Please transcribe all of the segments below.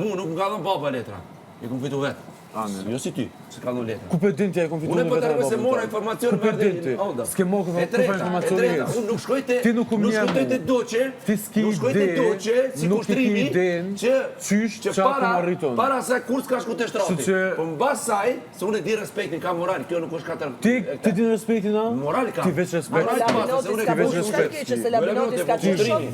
Mu nuk më ka dhënë baba letra. I kom fitu vetë. Jo si ty, se ka dhënë letra. Ku për din t'ja e kom fitu Unë po tregoj se mora informacion me ardhin Onda. S'ke mo informacion e unë nuk shkoj te ti nuk te Doçe. Ti s'ki ide. Si kushtrimi që qysh çfarë kam arritur. Para se kur s'ka shku te shtrati. Po mbas saj, se unë e di respektin ka moral, kjo nuk është katër. Ti di respektin a? Morali ka. Ti veç respekt. Ti veç respekt. Që se Labinoti s'ka qenë shok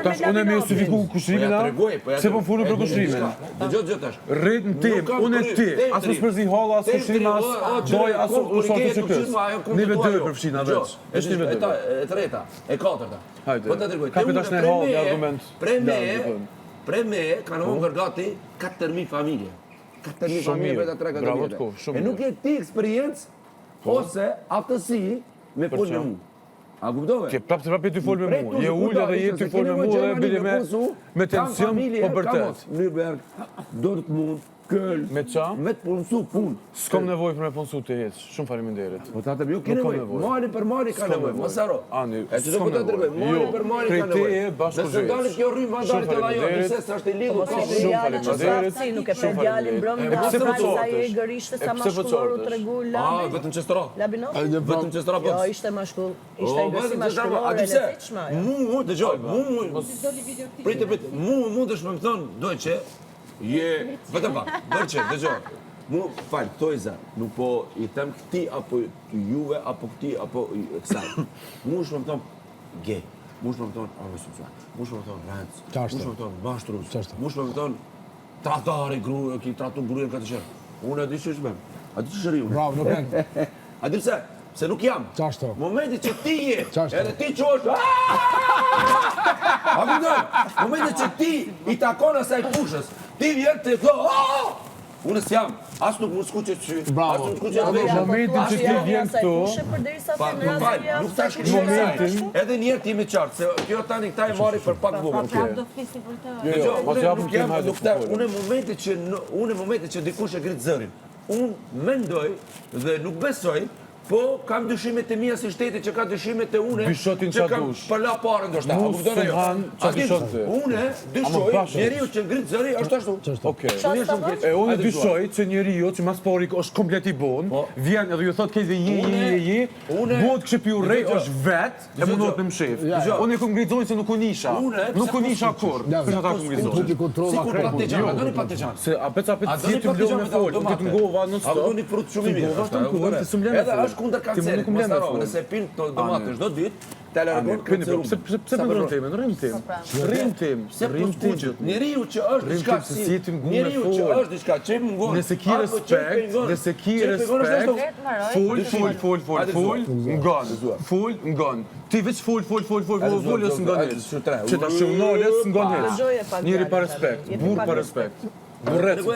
Tash unë më justifiku kushtrimin a? Se po folur për kushtrimin. Dëgjoj tash. Rrit në tim, unë e ti, as mos përzi halla, as kushtrimi, as doj, as ushtati që kësë. Nive 2 përfshina veç. Është nive 2. E treta, e katërta. Po ta tregoj. Kapitash në hall një argument. Pre me kanë hongër gati 4000 familje. 4000 familje vetë 3-4 vjetë. E nuk e ti eksperiencë ose aftësi me folë me mu. A kuptove? Ke prapë ty folë me mu. Je ullë dhe je ty folë me mu dhe bile me tension po bërtet. Nürnberg, Dortmund, Köln, me qa? Me të punësu punë. S'kom nevoj për me punësu të hecë, shumë faleminderit. Po ta të bjo, ke nevoj, mali për mali ka nevoj, më saro. E që të po të tërgoj, mali për mali ka nevoj. Dhe se ndalë kjo rrimë vandarit të lajo, nëse së është i ligu, ka shumë faleminderit. Nuk e për djalin brënda, sa i gërishte sa mashkullor u tregu Labi. Vetëm qestëra. Labinoti? Vetëm qestëra po. Jo, ishte mashkull, ishte i gërsi mashkullor e leziqma. Mu, dëgjoj, mu dësh me më thonë, doj që, vetëm pa, dërqe, dëgjoj. Mu, falë, tojza, nuk po i them këti, apo juve, apo këti, apo kësaj. Mu shme më thonë gay, mu shme më thonë homoseksual, mu shme më thonë rëndës, mu shme më thonë mashtrus, mu shme më thonë tratari, ki tratu grujën këtë qërë. Unë e di që shmem, a di që shëri unë. Bravo, nuk e. A di se nuk jam. Qashto. Momenti që ti je, edhe ti që është, a këndon, momenti që ti i takon asaj pushës, ti vjen të thë, unë s'jam, as nuk më skuqet sy, as nuk më skuqet veshë. Momentin që ti vjen këtu, nuk tash momentin, edhe njerë ti me qartë, se kjo tani këta e marri për pak vogël. Unë e momentin që dikush e gritë zërin, unë mendoj dhe nuk besoj, po kam dyshimet e mia si shteti që ka dyshimet e une që kam përla parë ndoshta. Une dyshoj njeriu që ngrit zëri është ashtu. Okej. E unë dyshoj që njeriu që mas pari është komplet i bon, vjen edhe ju thot këtë je, duhet kështë pi urrej është vet e mundot me mshef. Unë e kom ngrit zonjë se nuk unisha. Nuk unisha kur. Kështë ata kom ngrit zonjë. Sikur Partijan, a doni Partijan? Se apet ti të mblon me folë, ti të ngova non stop. A doni frut shumë i mirë. Kundër kancerit, më staro, nëse pinë të domate çdo ditë, të largon kancerum. Pse më rrim tim? Rrim tim. Njeriu që është diçka si njeriu që është diçka që më ngon. Nëse ki respekt, fol, ngon. Ti veç fol, ose ngon. Që ta shumnolës ngon. Njeri pa respekt, burr pa respekt. Burret kur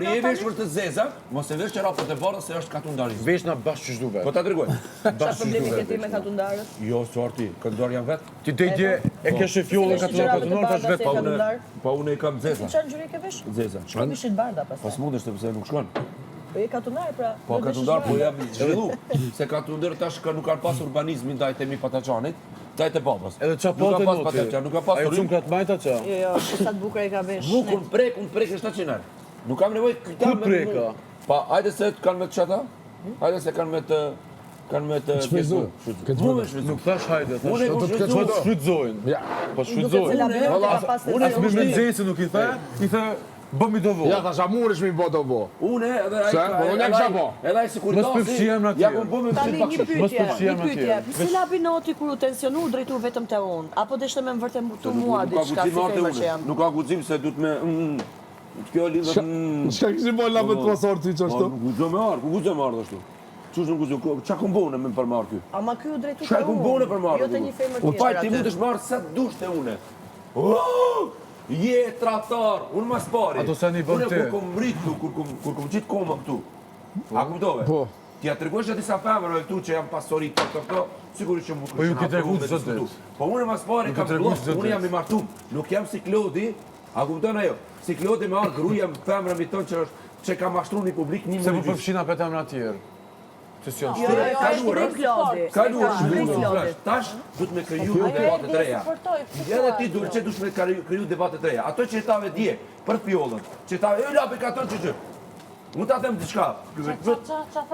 je vesh për të zeza, mos e vesh çorapët e bardha se është katundarizëm. Vesh na bashkë çdo vet. Po ta tregoj. Çfarë problemi ke ti me katundarët? Jo, sorti, këndor janë vet. Ti dje e ke shefjollën katunor tash vet pa unë. Po unë e kam zeza. Çfarë ngjyre ke vesh? Zeza. Çfarë veshit bardha pastaj? Pas mundesh sepse nuk shkon. Po je katunar pra. Po katundar po jam i zhvillu. Se katundar tash nuk kanë pas urbanizmin ndaj temi Pataçanit. Dajte babas. Edhe çapote nuk ka pas nuk ka pas. Ai çum kat majta ça. Jo, sa të bukur e ka vesh. Nuk unë prek 700. Nuk kam nevojë këta. Ku preka? Pa, hajde se kanë me çata. Hajde se kanë me të Facebook. Nuk thash hajde, thash. Do të shfrytëzojnë. Ja. Po shfrytëzojnë. Unë as me nxesë nuk i tha, i tha bëmi do vo. Ja, tash amuresh mi bo do vo. Unë edhe ai. Po unë kisha po. Edhe ai sigurisht. Mos përfshihem atje. Ja po bëmë përfshihem atje. Si Labinoti kur u tensionu drejtu vetëm te unë, apo deshte me vërtetu mua diçka si tema që jam. Nuk ka guxim se duhet me kjo lidhet. Çka kishte bo labet pasorti çashtu? Guxo me ardh, guxo me ardh ashtu. Çush nuk guxo, çka kombonë me për marr ky? Ama ky u drejtu te unë. Çka kombonë për marr? Jo te një femër tjetër. Po ti mundesh marr sa dush te unë. Je tradhtar, unë mas pari. Ato sa një bën ti. Kur kom rritu, kur kom qit koma këtu. A kuptove? Po. Ti ja tregosh disa femra këtu që janë pastori këto, sigurisht që më Po ju ke treguar çdo ditë. Po unë mas pari kam blok, unë jam i martuar. Nuk jam si Klodi. A kupton ajo? Si Klodi me ardh gruaja femra mi thon që ka mashtruar në publik një Se po përfshin apo emra të tjerë. Sesion Jo, shprim Klodi. Shprim Klodi. Tash duhet me kriju debate të reja. Edhe ti duhet që duhet me kriju debate të reja. Ato që jetave dje për fjollën, që jetave, lapi ka tonë që. Mund ta them diçka.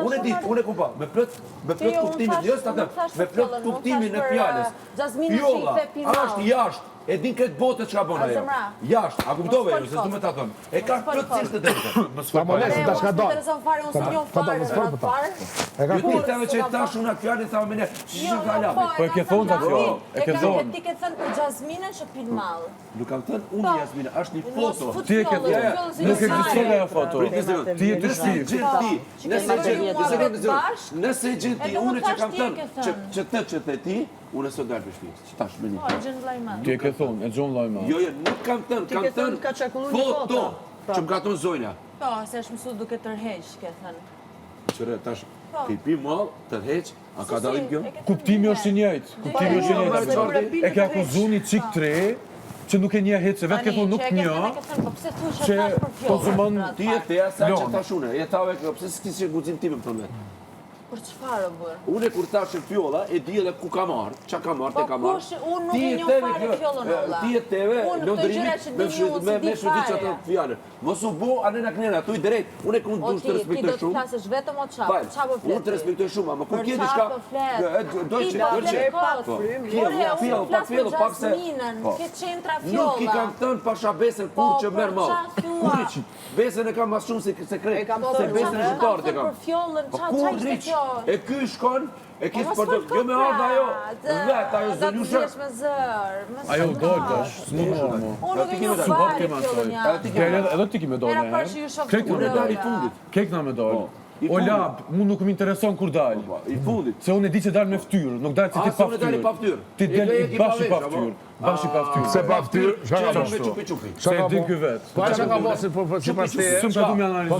Unë di, unë kumpa, me plot kuptimin, jo ta them, me plot kuptimin e fjalës. Fjolla është jashtë. E din këtë botë çka bën ajo. Jashtë, a kuptove ju se s'du me ta thon. E ka plotësisht të drejtë. Ta molesi tash ka dal. Ju ti thave që tash unë atë fjalën thava me ne. Ç'është ka lapi? Po e ke thonë ta fjalë, e ke thonë. Ti ke thënë për Jasminën që pin mall. Nuk kam thënë unë Jasmina, është një foto. Ti e ke thonë. Nuk ekziston ajo foto. Ti je të shpirë. Gjithti, nëse gjithti, unë që kam thënë, që të ti, unë sot dalë për shpirë, që tash me një. Ti e ke thonë, e John Lajma. Jo, nuk kam thënë, kam thënë foto, që më ka thonë Zonja. Po, se është mësu duke tërheq, ke thënë. Qëre, tash, ki pi mall, tërheq, a ka dalim kjo? Kuptimi është i njëjtë. Kuptimi është i njëjtë. E ke akuzuar një çik tre që nuk e njeh hiç, se vetë ke thonë nuk njeh. Që konsumon Ti e theja sa që tash unë, e thave kjo, pse s'kishe guxim time për me. Për çfarë bër? Unë kur tash fjolla e di edhe ku ka marr, çka ka marr, te ka marr. Unë nuk e njoh fare fjollën olla. Ti e theve lëndërimit me shudit ato fjalë. Mos u bë anena knena, tu i drejt. Unë e dush të respektoj Ti do të shumë. flasësh vetëm o çfarë? Çfarë po flet? Unë të respektoj shumë, ama kur ke diçka do pak se ke centra nuk i fjolla. kam thënë pasha besën kur që merr mall. Besën e kam më shumë se sekret. Se besën e shqiptarit e kam. Për fjollën, Po çfarë kur rriq, e ky shkon, e kisë për jo me ardha ajo, vetë ajo zëllushe. Me zër. ajo dojtë tash, s'mundohet mo. Unë nuk e njoh Subot fare kema fjollën thoj. ja. Edhe ti ki me dojnë Era e parë që ju shoh Kek Unë e dal i fundit. na me dojnë. i O fundit. lab, mu nuk më intereson kur dal. I fundit. Se unë e di që dal me ftyrë, nuk dal që ti Se pa unë dali pa ftyrë. Ti del E i ke bashi pa pa vesh, ftyrë. Bashi pa ftyrë. Se pa ftyrë, çka ka Çfarë bërë? me çupi çupi. Se e din ky vetë. Po çka ka bërë për sipas teje? Sëm ka du me analizë.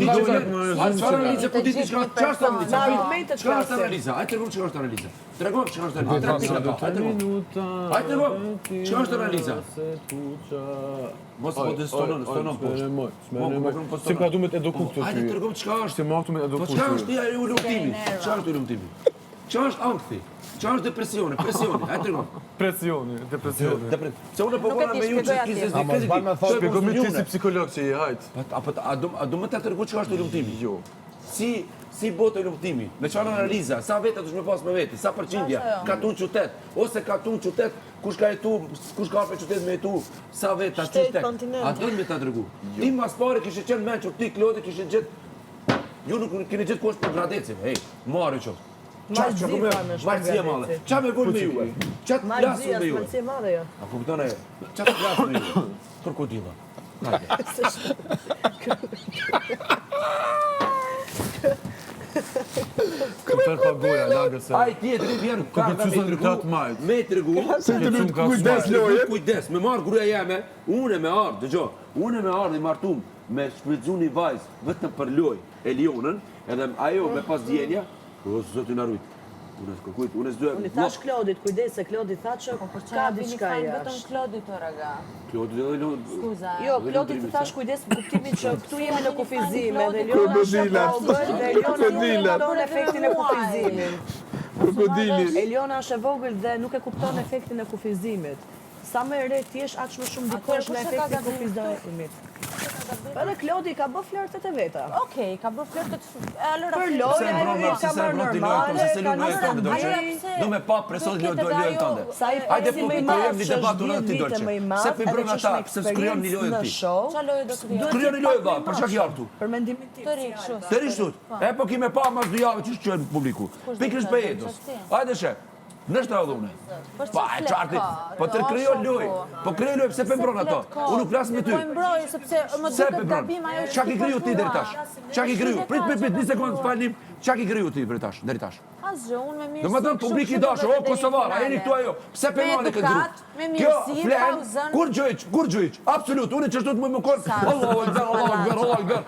Çfarë analizë po ditë çka çfarë analizë? argumente të Çka është klasit. analiza? Hajde tregom çka është analiza. Tregom çka është analiza. Hajde tregom. Çka është analiza? Mos po stonon po. Si ka du me të eduku këtë Hajde ty. tregom çka është. Si ma këtu me Po eduku çka është ty. ai ulumtimi? Çka është ulumtimi? Çka është ankthi? Çka është depresioni? Presioni. Hajde tregom. Presioni, depresioni. Se unë po vona me ju që kizës di këzi. Shpjegoj me ti si psikolog që je, hajt. A do më të tërgu çka është ulumtimi? Jo. Si botë e lumtimi, me çfarë analiza, sa veta dush me pas me veti, sa përqindja, ka tu në qytet, ose ka tu në qytet, kush ka jetu, kush ka për qytet me jetu, sa veta, qytet, a do me ta dërgu. Ti mas pare kishe qenë menqur, ti Klodi kishe gjithë, ju nuk keni gjithë kusht për gradecim, hej, marë qoftë. Marëzia madhe, qa me vull me juve, qa të plasur me juve. Marëzia madhe jo. A kuptone, qa të plasur me juve, krokodila. Këtër pa goja, lagëse. Ai tjetëri vjen karta me tregu. Me tregu. Se të lutë kujdes loje. Kujdes, me marr gruaja jeme, unë me ardh, dëgjoj. Unë me ardh i martum me shfrytzu një vajzë vetëm për lojë e Lionën, edhe ajo me pas djenja, o zoti na rujt. Unë s'kujt, unë s'duaj. Unë i thash Klodit, kujdes se Klodi tha që ka diçka vetëm jashtë. Klodi të raga. Klodi dhe Lion. Skuza. Jo, Klodi të thash kujdes në kuptimin që këtu jemi në kufizime dhe Krokodilat. Eliona nuk e kupton efektin e kufizimit. Krokodili. Eliona është e vogël dhe nuk e kupton efektin e kufizimit. Sa më e re ti jesh, aq më shumë dikosh në efektin e kufizimit. Edhe Klodi ka bë flirtet e veta. Okej, ka bërë flirtet Për lojë ai ka marrë normale, ka marrë Do me pa preson lojën tënde. Sa i Hajde pasi po më i kujtojmë madh, një që debat është unë 10 ti vite dolçe. më i Se madh, përbron edhe që ata, është se me skrijon një lojë eksperiencë në ti. show. Qa lojë do të kryon? Krijon një lojë për çka jartu. Për mendimin tim. Të rikë shu. Të rishut. E po kime pa mas 2 javë që shqyën publiku. Pikrish për jetës. Hajde shë. Nështë radhune. Pa, e qarti. Po të krijon lojë. Po krijon lojë, pse pëmbron ato? Unë nuk flas me ty. Po mbroj, sepse më Se duket pëmbron. gabim ajo që Qa ki kriju ti deri tash? Qa ki kriju? Prit, 1 sekundë, falnim. Qa ki kriju ti deri tash? A asgjë, unë me mirësi. Do më thënë publik i dashur, o Kosovar, a jeni këtu ajo, pse për mani këtë grup? Me Kjo mirësi, flen, pauzën. kur gjojq, absolut, unë që shtu të më konë, Allahu Akbar,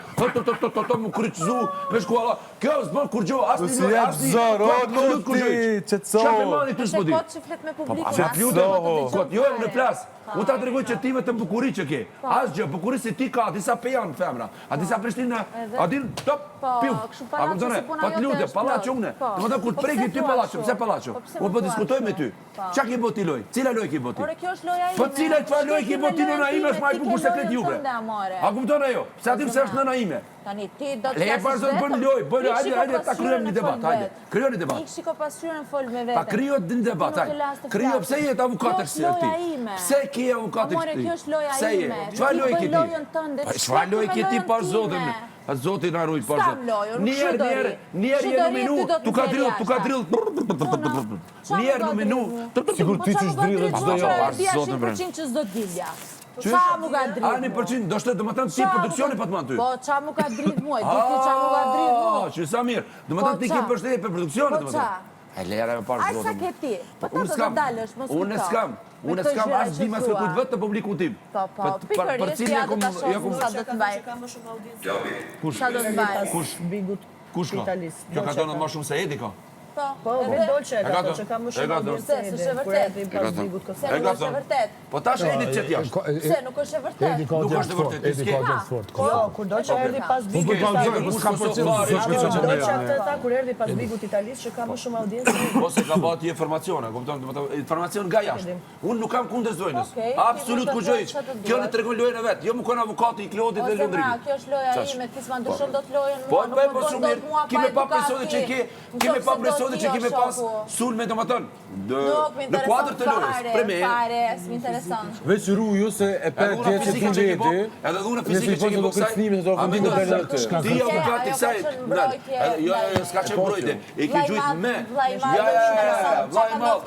më kryqëzu, me shku Allah, kjo s'bën kur gjoj, Si jep zor, o nuti, qëtëso. Qa për mani të Se s'podi? kot që flet me publikun. Që lutem, jo në plas. Unë ta tregoj që ti vetëm bukuri që ke. Asgjë, bukuri si ti ka, disa pejan femra, a disa Prishtinë, a din top, piu. kështu A pallaqe kuptone? si puna Po të jote lutem, është pallaqe plot. une. Po. Domethënë kur Po preki pse ty thua pallaqe, kështu? pse pallaqe? Po pse Unë po thua diskutoj kështu? me ty. Po. Çka ke boti loj? Cila loj ke boti? Ore, kjo është loja ime. Po cila çfarë loj ke boti nëna ime është më e bukur se kret juve. A kupton ajo? Pse aty pse është nëna ime? Tani ti do të Le pa zot bën loj, bën hajde ta kryejmë një debat, hajde. Kryejmë një debat. Ik shiko pasqyrën fol me veten. Pa krijo një debat, hajde. Krijo pse je avukat Kjo është ti? loja ime. Pse ke avukat Amore, ti? kjo është loja Pse je? ime. Çfarë loj ke Ti ti? bëj lojën tënde, Pa çfarë çfarë loj me ke ti lojën pa time? zotin? A zoti na ruaj pa S'kam zot. lojën, Njerë kështu në do menu, ri. tu ka drill, tu ka drill. Njerë në menu. Sigur ti që shdrillet çdo javë. Dia Zotin bre. 100% që s'do dilja. Qa mu ka drit? A 1%, do shtet domethënë ti produksioni pa të marrë ty. Po, qa mu ka drit muaj, ti qa mu ka drit muaj. Që sa mirë. Domethënë ti ke përshtetje për produksionin Po domethënë. qa? Ai lera me parë Aj sa zotin. ke ti? Po ta Unë do s'kam. dalësh, mos Unë kujto. s'kam. Me Unë këto s'kam gjëra as që dima se thua. kujt vetë të publikun tim. Po, pikërisht, cilin ja do ta ja shohim sa do të mbaj. Ka më shumë audiencë. Kush? Sa do të mbaj? Kush? Bigut Kush ka? Italis. Kjo ka dhënë më shumë se Edi ka. Po, vetë Dolce e ka do. thënë që ka më E shumë ka do. audiencë. Se, s'është e Kur vërtet. erdhi pas Bigut Se Kosovë. nuk është e vërtet. Po tash Edi çet jashtë. Se nuk është e vërtet. Edi ka Nuk gjest është fort, vërtet, Edi s'ke. ka gjest fort. Jo, kur Dolce erdhi pas Bigut Ke Italis. zgjuar kush ka përcjell Dolce atë tha kur erdhi pas Bigut Italis që ka më shumë audiencë. Ose ka bati informacione, kupton, domethënë informacion nga jashtë. Unë nuk kam kundër zonës. Okej, Absolut ti mund të kujoj. thuash çfarë të Kjo duhet. në tregon lojën e vet. Jo më kon avukati i Klodit dhe Ose pra, Londrit. kjo është loja ime, ti s'ma ndryshon dot lojën Po, mua, po, shumë mirë. Kime pa presone që kime pa presone që kime pas sulme domethënë. Nuk më Në kuadër të lojës, për me. fare, s'mi intereson. Veç ruju se e pe Edhe unë djetë që fizike të që ke po, ndjeti. edhe unë Nësi fizike që po ke të po do kërcnimi, se do A këndimu mendoj dhe se në të. Ti avukati Ajo saj, ka qenë mbrojtje, jo, vllai. s'ka qenë mbrojtje. E ke gjujt me. Vllai i madh, Ja, ja, ja, ja, vllai i madh,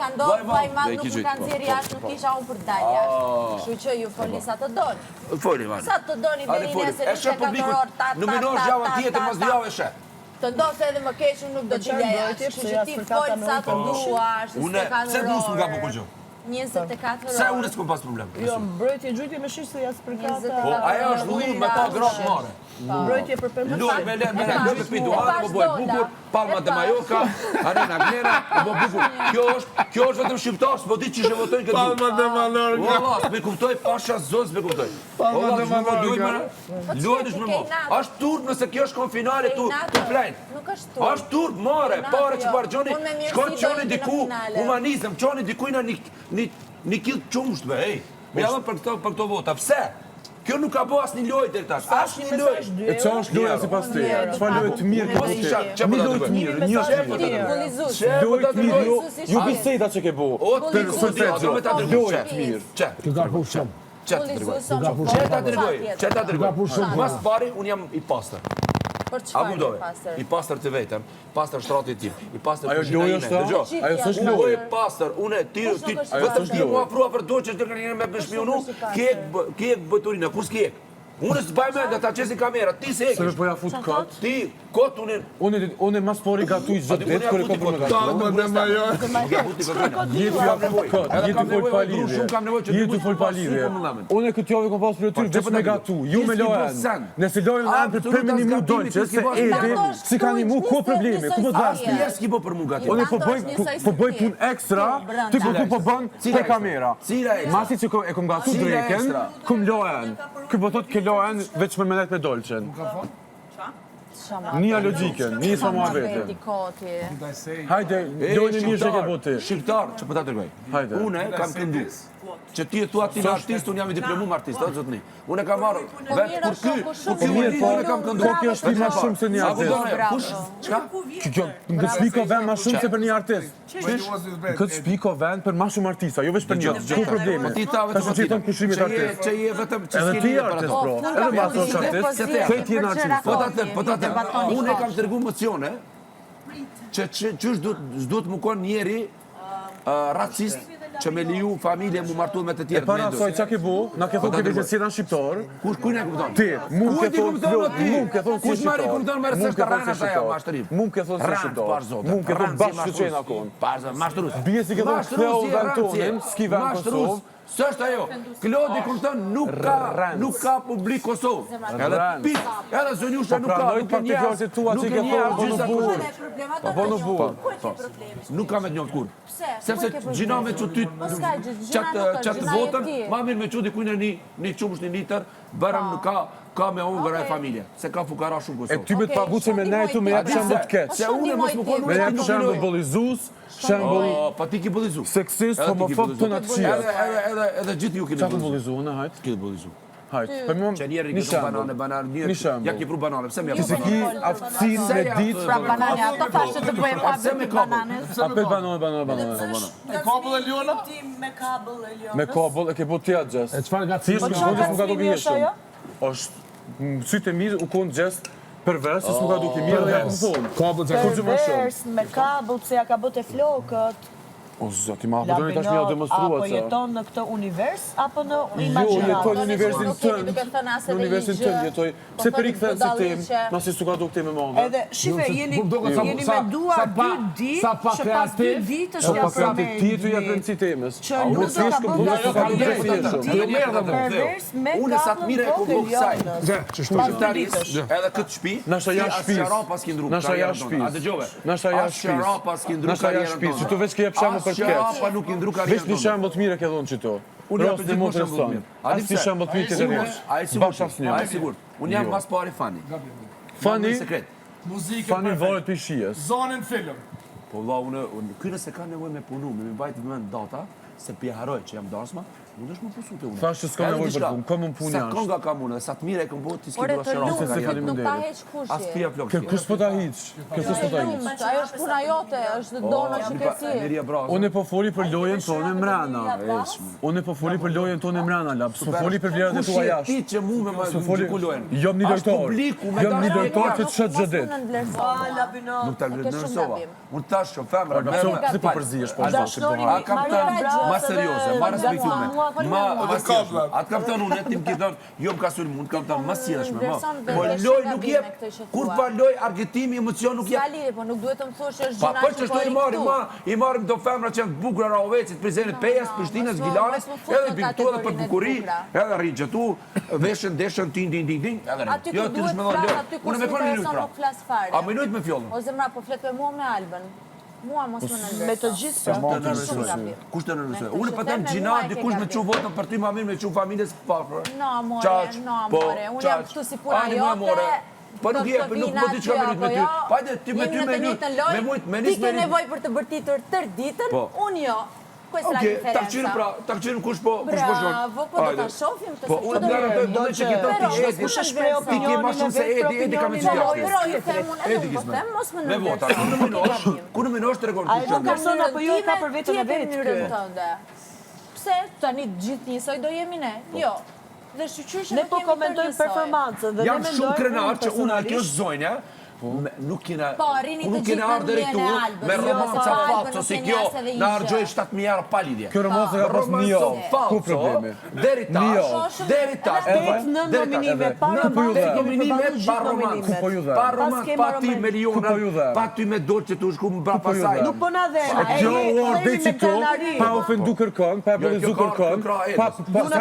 vllai i madh Dhe e nuk ke më gjujt, kanë po, nxjerrë po, jashtë, nuk isha unë për të dalë jashtë. Kështu që ju foli sa të doni. Foli, man. Sa të doni Ale deri foli. nesër E shë publikut, numinosh javën tjetër mas 2 javë shë. Të ndosë edhe më keq unë nuk do t'i lej jashtë. Kështu që ti fol sa të duash, Unë, pse du s'm nga bukur gjë? 24 Se orë. unë s'kom pas problem. Jo, mbrojtje gjujti me shish se jas për kata. Po, ajo është lullë me pa gratë mare. Mbrojtje për përmendje. Lullë me le pitu anë, po boj bukur, Palma de Mallorca, Arena Glera, po bukur. Kjo është vetëm shqiptar, s'po di çish e votojnë këtë. Palma de Mallorca. Valla, me kuptoj pasha zos, me kuptoj. Palma de Mallorca. Luajtësh me mua. Është turp nëse kjo është konfinale tu plajn. Nuk është turp. Është turp more, pare që bargjoni, Unë me mirësi shkon do qoni jemi në diku, finale. humanizëm, qoni diku na një kill qumshtve, ej. Me javën për këto vota, pse? Kjo nuk ka bo asnjë lojë deri tash. Asnjë lojë. E qa është loja si pas ti? Qfa lojë të mirë ke Mos i ti? shaq, çfarë Një po lojë ta të bëj? mirë, një është Ti mirë. bullizues. Lojë të mirë, Bullizues jo i biseda që ke bo. O të Bullizues do me ta dërgoj. Lojë të mirë. Çe? Ti ka punë shumë. Çe të dërgoj. Bullizues son Çe ta dërgoj. Çe ta dërgoj. Mas pari un jam i pastër. Për A çfarë kuptoj? pastër? I pastër të vetëm, pastër shtratit tim, i pastër Ajo kuzhina lojë ime. është, Dëgjoj. ajo s'është Unë lojë. i pastër, unë ti Kush nuk është vetëm pastër? ti mua afrua për dorë që të kanë me bëshmionu, kek bëturina, kus kek? Unë s'baj me ata çesi kamera, ti se Se me hekish. po ja fut kot. Ti kot Unë mas pori gatuj çdo ditë kur e kom për me gatuj. Palma de Mallorca. nuk ja futi bëturina. Jetu ja fut kot, Edhe jetu kam fol nevojë pa me dru, lidhje. shumë kam nevojë që Jetu dru fol pa pas lidhje. super mëllamin. Unë këtë javë kom pas për ty vetëm me gatu, ju me lojën. Nëse lojën anë për Absolut, premin i mu as dolçe, gatimi, se ti Edi si kanë mu ku problemi, ku po të As ti s'ki po për mua gati. Unë po bëj punë ekstra, ti po bën te kamera. Cila ekstra? Masi që e kom gatu Cila dreken, ekstra? kum lojën. Ky po thot ke lojën veç për mendet me dolçen. Nia logikën, nia sa muhabete. Hajde, lojën mirë që ke boti. Shqiptar, që po ta dërgoj. Hajde. Unë kam këndu. Që ti e thua ti në artist, unë jam i diplomum artist, o zotni. Unë e kam marrë vetë kur ky, mirë, po, unë kam këndu. po kjo është më shumë se një artist. Kush? Çka? Kjo këtë spiko vend më shumë se për një artist. Këtë spiko vend për më shumë artista, jo vetëm për një. Ku problemi? Po ti ta Ka vetëm shumë pushimit artist. Që je vetëm që Edhe s'ke ti lidhje për artist, ato. bro. Edhe më ato është artist. Këtë jenë artist. Po ta them. Unë e kam treguar emocione që ç'është s'duhet më kon njeri racist që me liju familje mu martu me të E tjerë. para saj qa ke bu, na ke thonë ke vetë si janë shqiptar. Kuj ne kupton? Ti, mu ke thonë, mu ke thonë si Kush marri shqiptar. kupton me rësështë rana sa jo, mashtërim. Mu ke thonë si shqiptar. Mu ke thonë bashkë që qenë akon. Mashtërus. Bie si ke thonë ktheu vend tonin, s'ki vend Kosovë. S'është ajo. Klodi kupton nuk ka publik Kosovë. Edhe pik, edhe Zonjusha nuk ka, nuk ka njerëz. tua që ke thonë, Nuk ka me të njohë kur. Sepse gjina me që ty qatë votën, ma mirë me që dikujnë një qumsh një litër, bërëm nuk ka me unë vëraj familje. Se ka fukara shumë e Kosovë. ty me të pagu që me nejtu me jep shembull të keq. Se unë mos më konë Me jep shembull bollizus, shembull Pa ti ki bollizu. seksist, homofob të natësia. Edhe gjithë ju keni Qa të bollizu, në hajt? Keni bollizu. Hajt, për më Që njerë një i banane, shembull. Një shembull. Ja ki pru banane, pse me Ti se ki aftësin me ditë, Pra banane, ato thashtë të bëjmë Pse me hapë kapull? banane. apet banane. E kapull e Liona? Me kabël e ljonë. Me kabull e ke po tja gjest. E çfarë nga Thjesht Po më çfarë kodës më ka duke gacmimi është jeshëm. ajo? Është, sytë e mirë u konë gjest pervers, se s'mu ka duke mirë dhe ja më thonë. Kapull që Kur që më shumë. Pervers, me kabull, pse ja ka bëte flokët. O, zoti, ma apëtoni tash mi a Apo demonstruat se. jeton në këtë univers, apo në Jo, imagjinat? jetoj në universin nuk jeni tënd. duke thënë asë Në universin religjë, tënd jetoj. po Pse për i thoni këthen si tim, budalliqe. ma si s'u ka duke tim e monde. Edhe, shife, jeni menduar dy ditë sa pa që pas dy kreativ, ditësh Po ja pa kreativ, ti e tu ja përmendi rëndësi temës. që Unë nuk do thjesht ta kom bëj thonë se ka duke asnjë thjeshëm. pervers me Unë sa të mire e kabullin ku bëhë kësaj. kokë Edhe këtë shtëpi, Nasha jashtë shtëpisë. Shqarapa s'ki ndru Nasha karrierën jashtë tonë. A shtëpisë. dëgjove? Nasha jashtë shtëpisë. Shqarapa s'ki ndru Nasha jashtë karrierën shtëpisë, tonë. që tu veç ke jep shembull për të keq. Shqarapa nuk i ndru Veç karrierën një tonë. shembull të mirë e ke thonë që to. Unë jam Ros për në mund gjithmonë të shembull rëson. mirë. A di As ti pse? shembull të mirë ke të Unë, rëson. a i sigurt, Bash asnjë. a i sigurt. Unë jam Jo. mas pari Fani. Fani, Në sekret. Muzike Fani perfekt. varet për shijes. Zonin film. Po valla, ky nëse ka nevojë me punu, me mbajt vend data, se pi haroj që jam darsma, mundesh më pusu te unë. Thash që s'ka nevojë për punë, kam unë punë Sa jashtë. konga kam unë, sa të mire e kam bëu ti s'ke Ore dua të shëron. se lumë, ka nuk ta heq As kushje. fia flok. Kë kush po ta hiq? Kë kush po ta hiq? Ajo është puna jote, është dona që ke si. Miria brazo. Unë po foli për lojën tonë mrena. Unë po foli për lojën tonë mrena, lap. S'po foli për vlerat e tua jashtë. Ti që mu me S'po foli. gjikulohen. Jam një lojtar. Publiku me Jam një dashje lojtar që të shet çdo ditë. Nuk ta vlerësova. Unë tash që femra Ka pse si po përzihesh po Dashnori, A kapten, Maria ma serioze, ma respektume. Ma kapten. atë kapten unë tim ki thon, jo më ka sul mund kapten ma sjellshme, ma. Vlerëson Po vetë loj shumë nuk gabime jep këtë që kur thua. pa loj argëtimi, emocion nuk jep. Ska lidhje, po nuk duhet të më thush që është Pa gjuna po që çështo po i marrim, i marrim do femra që janë të bukura Rahovecit, Prizrenit, Pejas, Prishtinës, Gilanës, edhe piktu edhe për bukuri, edhe rrin xhetu, veshën tin tin, edhe rrin. Aty Jo ku ti duhet më dha flas, loj. aty ku Unë me konë s'intereson minut pra. nuk flas fare. A minut me fjollën. O zemra, po flet me mua me Albën. Mua mos më nënvlerëson. Me të gjithë pra. Kush të Shumë nënvlerësoj? gabim. Kush të nënvlerësoj? Me Unë të po që them them me gjina, mua e ke dikush me gabim. çu votën për ty më mirë me çu familjes papër. No, more, Qaq, no, po, more. Unë jam qaq. këtu si puna Ani, jote. more. Po nuk jep, nuk po diçka me lut me ty. Hajde ti me ty me lut. Me mujt, me nis Ti me ke nevojë për të bërtitur tërë ditën, Po. unë jo. Ku është la Okej, diferenca? takçinë pra, takçinë kush po shkon. Bravo, po do ta shohim të Po unë do të do që këto ti Pero, edi. kush është shpreh Ti ke më shumë se edi ka me Po, çfarë. pero i them unë edhe Edi unë po kisme. them mos më Me vota, ku në minosh tregon A e kush do janë. person apo jo e ka për vetën e vet mënyrën kë? tënde. Pse tani të gjithë njësoj do jemi ne? Jo. Dhe shqyqysh Ne po komentojmë performancën dhe ne Jam shumë mendojmë krenar që unë a kjo personalisht zonja nuk kena Po, rini të nuk gjithë kena në ardhur ndjen e këtu Albës, me jo, romanca se Albën falso nuk si keni kjo as edhe na një harxoj gjë. 7.000 euro pa lidhje. Kjo romanca ka pas një javë. Ku problemi? Deri Një tash, javë. deri tash. Në nominime, pa Në po ju romantë, dhe. kemi Nominime përballuar pa gjithë romantë. nominimet. Po ju dhe. Pa Pas romant, kema pa ti romantë. Ku po ju miliona, dhe? pa ty me dorë që tu shku më brapa po ju saj. dhe? Nuk po na dhe. Kjo award deci to, pa ofendu kërkon, pa Jo, bëllizu kjo ka- kërkon, kjo ka pa edës. sa